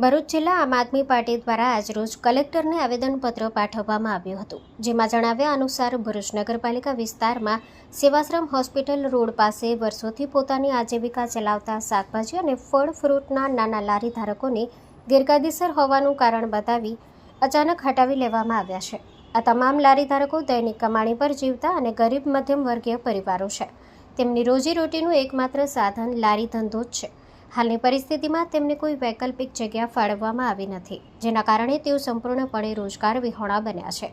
ભરૂચ જિલ્લા આમ આદમી પાર્ટી દ્વારા આજરોજ કલેક્ટરને આવેદનપત્ર પાઠવવામાં આવ્યું હતું, જેમાં જણાવ્યા અનુસાર ભરૂચ નગરપાલિકા વિસ્તારમાં સેવાશ્રમ હોસ્પિટલ રોડ પાસે વર્ષોથી પોતાની આજીવિકા ચલાવતા શાકભાજી અને ફળ ફ્રૂટના નાના લારી ધારકોને ગેરકાયદેસર હોવાનું કારણ બતાવી અચાનક હટાવી લેવામાં આવ્યા છે। આ તમામ લારી ધારકો દૈનિક કમાણી પર જીવતા અને ગરીબ મધ્યમ વર્ગીય પરિવારો છે। તેમની રોજીરોટીનું એકમાત્ર સાધન લારી ધંધો જ છે। હાલની પરિસ્થિતિમાં તેમને કોઈ વૈકલ્પિક જગ્યા ફાળવવામાં આવી નથી, જેના કારણે તેઓ સંપૂર્ણપણે રોજગાર વિહોણા બન્યા છે।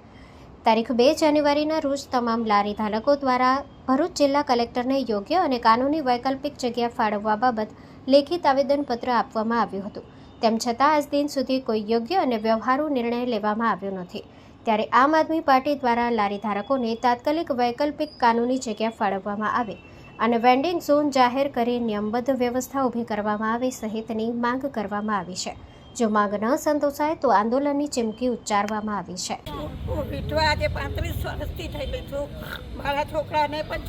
તારીખ 2 જાન્યુઆરીના રોજ તમામ લારી ધારકો દ્વારા ભરૂચ જિલ્લા કલેક્ટરને યોગ્ય અને કાનૂની વૈકલ્પિક જગ્યા ફાળવવા બાબત લેખિત આવેદનપત્ર આપવામાં આવ્યું હતું। તેમ છતાં આજ દિન સુધી કોઈ યોગ્ય અને વ્યવહારુ નિર્ણય લેવામાં આવ્યો નથી। ત્યારે આમ આદમી પાર્ટી દ્વારા લારી ધારકોને તાત્કાલિક વૈકલ્પિક કાનૂની જગ્યા ફાળવવામાં આવે અને વેન્ડિંગ ઝોન જાહેર કરી નિયમબદ્ધ વ્યવસ્થા ઊભી કરવામાં આવે સહિતની માંગ કરવામાં આવી છે। જો માંગ ન સંતોષાય તો આંદોલનની ચીમકી ઉચ્ચારવામાં આવી છે। હું વિધવા આજે 35 વર્ષથી થઈ ગઈ છું। મારા છોકરાને પણ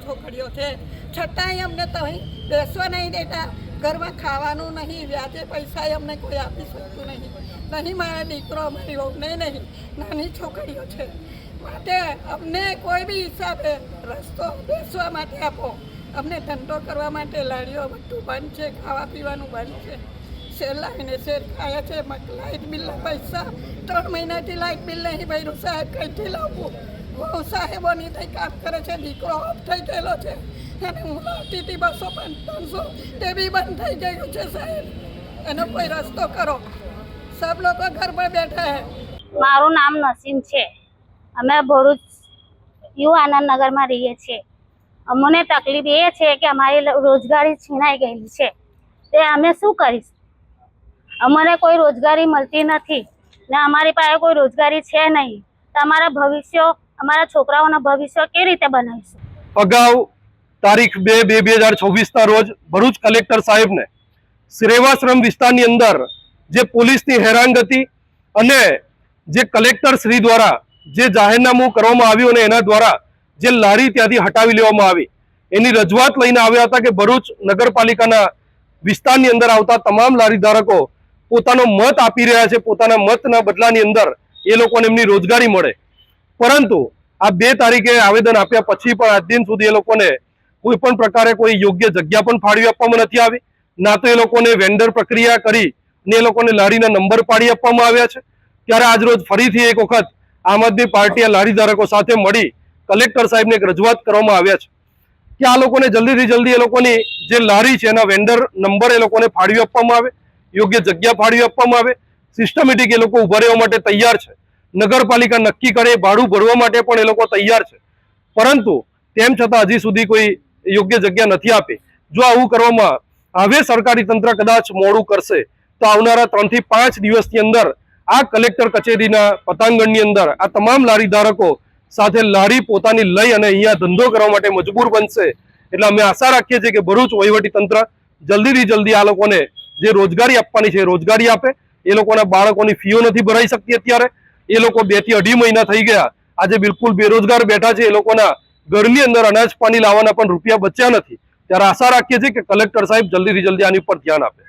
છોકરીઓ છે, છતાંય અમને તો અહીં બેસવા નહીં દેતા, ઘરમાં ખાવાનું નહીં, વ્યાજે પૈસા અમને કોઈ આપી શકતું નહીં। મારા દીકરો, મારી વહુને નહીં, નાની છોકરીઓ છે, માટે અમને કોઈ બી હિસાબે રસ્તો બેસવા માટે આપો। અમને ધંધો કરવા માટે લારીઓ બધું બંધ છે, ખાવા પીવાનું બંધ છે। શેર લાવીને શેર ખાયા છે। લાઇટ બિલના પૈસા 3 મહિનાથી લાઇટ બિલ નહીં ભર્યું સાહેબ, કંઈથી લાવવું? બહુ સાહેબોની થઈ કામ કરે છે, દીકરો ઓફ થઈ ગયેલો છે અને હું લાવતી હતી 200-500, તે બી બંધ થઈ ગયું છે સાહેબ। એનો કોઈ રસ્તો કરો। સબ લોકો ઘર પર બેઠા હે। મારું નામ નસીમ છે। અમે ભરૂચ યુ આનંદનગરમાં રહીએ છીએ। અમને તકલીફ એ છે કે અમારી રોજગારી છીનાઈ ગયેલી છે, તે અમે શું કરીશું? અમને કોઈ રોજગારી મળતી નથી ને અમારી પાસે કોઈ રોજગારી છે નહીં, તો અમારા છોકરાઓના ભવિષ્ય કેવી રીતે બનાવીશું? અગાઉ તારીખ 2/2/2024 રોજ ભરૂચ કલેક્ટર સાહેબને સેવાશ્રમ વિસ્તારની અંદર જે પોલીસની હેરાનગતિ અને જે કલેક્ટર શ્રી દ્વારા જે જાહેરનામું કરવામાં આવ્યું અને એના દ્વારા જે લારી ત્યાંથી હટાવી લેવામાં આવી, એની રજૂઆત લઈને આવ્યા હતા કે ભરૂચ નગરપાલિકાના વિસ્તારની અંદર આવતા તમામ લારી ધારકો પોતાનો મત આપી રહ્યા છે, પોતાના મતના બદલાની અંદર એ લોકોને એમની રોજગારી મળે। પરંતુ આ 2 તારીખે આવેદન આપ્યા પછી પણ આજ દિન સુધી એ લોકોને કોઈ પણ પ્રકારે કોઈ યોગ્ય જગ્યા પણ ફાળવી આપવામાં નથી આવી, ના તો એ લોકોને વેન્ડર પ્રક્રિયા કરી ને એ લોકોને લારીના નંબર પાડી આપવામાં આવ્યા છે। ત્યારે આજ રોજ ફરીથી એક વખત આમ આદમી પાર્ટી લારી ધારકો સાથે મળી કલેક્ટર સાહેબને એક રજૂઆત કરવામાં આવ્યા છે કે આ લોકોને જલ્દીથી જલ્દી એ લોકોની જે લારી છે એના વેન્ડર નંબર એ લોકોને ફાળવી આપવામાં આવે, યોગ્ય જગ્યા ફાળવી આપવામાં આવે। સિસ્ટમેટિક એ લોકો ઉભા રહેવા માટે તૈયાર છે, નગરપાલિકા નક્કી કરે ભાડું ભરવા માટે પણ એ લોકો તૈયાર છે, પરંતુ તેમ છતાં હજી સુધી કોઈ યોગ્ય જગ્યા નથી આપી। જો આવું કરવામાં આવે, સરકારી તંત્ર કદાચ મોડું કરશે તો આવનારા 3 થી 5 દિવસની અંદર આ કલેક્ટર કચેરીના પતાંગણની અંદર આ તમામ લારી ધારકો સાથે લારી પોતાની લઈ અને અહીંયા ધંધો કરવા માટે મજબૂર બનશે। એટલે અમે આશા રાખીએ છીએ કે ભરૂચ વહીવટી તંત્ર જલ્દીથી જલ્દી આ લોકોને જે રોજગારી આપવાની છે રોજગારી આપે। એ લોકોના બાળકોની ફીઓ નથી ભરાઈ શકતી, અત્યારે એ લોકો 2 થી 2.5 મહિના થઈ ગયા, આજે બિલકુલ બેરોજગાર બેઠા છે। એ લોકોના ઘરની અંદર અનાજ પાણી લાવવાના પણ રૂપિયા બચ્યા નથી। ત્યારે આશા રાખીએ છીએ કે કલેક્ટર સાહેબ જલ્દીથી જલ્દી આની ઉપર ધ્યાન આપે।